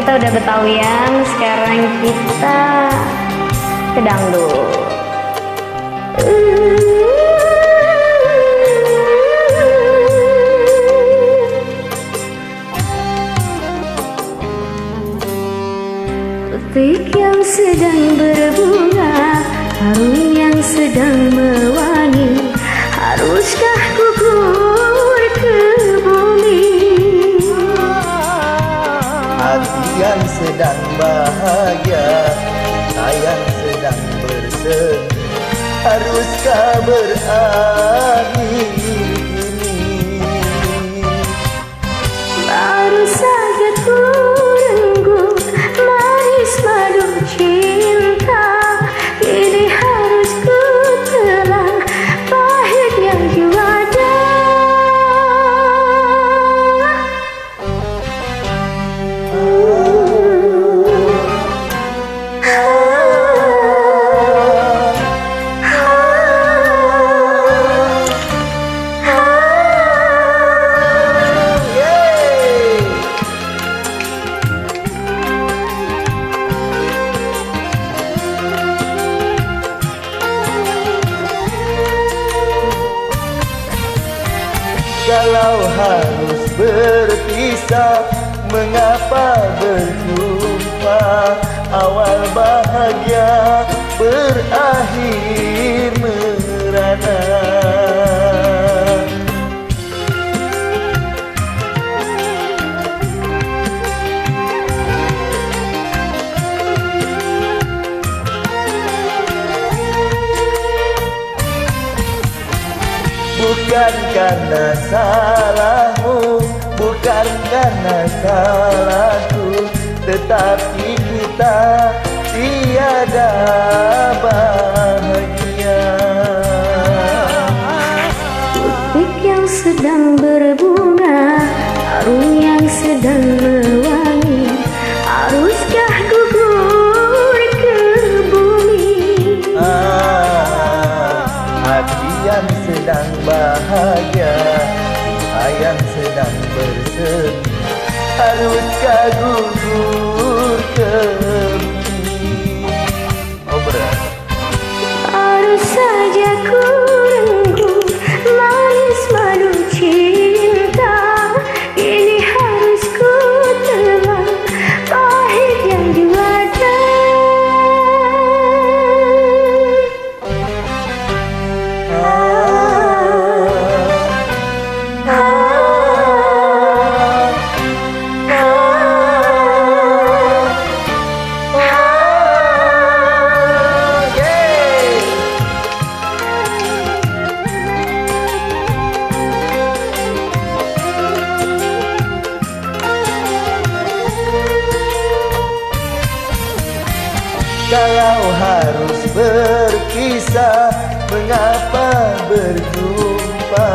kita udah Betawian, sekarang kita ke dangdut. Petik yang sedang berbunga, harum yang sedang mewangi, haruskah gugur ke bumi? Hati yang sedang bahagia, sayang sedang bersemi, haruskah berakhir ini? Baru saja ku renggut manis madu cinta, ini harus ku telan pahitnya juara. Kalau harus berpisah, mengapa berjumpa? Awal bahagia berakhir merana. Bukan karena salahmu, bukan karena salahku, tetapi kita tiada bahagia. Petik yang sedang berbunga, harum yang sedang mewangi, haruskah gugur ke bumi? Hati yang sedang bahagia, sayang sedang bersemi, haruskah gugur ke bumi? Oh berat. Baru saja ku renggut manis madu cinta, ini harus ku telan pahit yang juara. Kalau harus berpisah, mengapa berjumpa?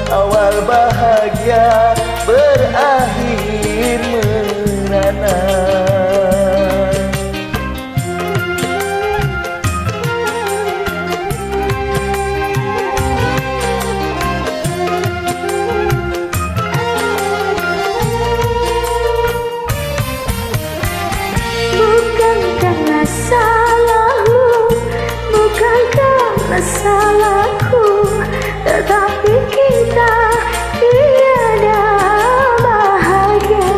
Awal bahagia berakhir merana. Salahku, tetapi kita tiada bahagia.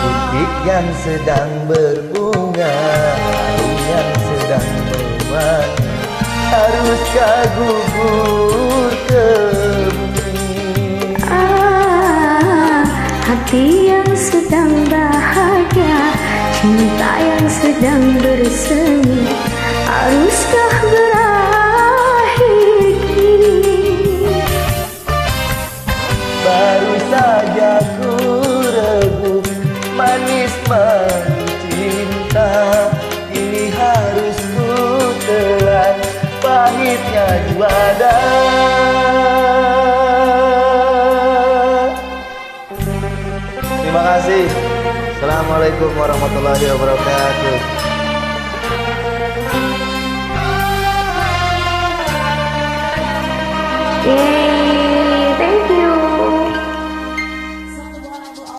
Petik yang sedang berbunga, harum yang sedang mewangi, haruskah gugur ke bumi? Hati yang sedang bahagia, cinta yang sedang bersemi, haruskah berakhir kini? Baru saja ku rebut manis madu cinta, ini harus ku telan pahitnya juara. Terima kasih. Assalamualaikum warahmatullahi wabarakatuh. Yeah.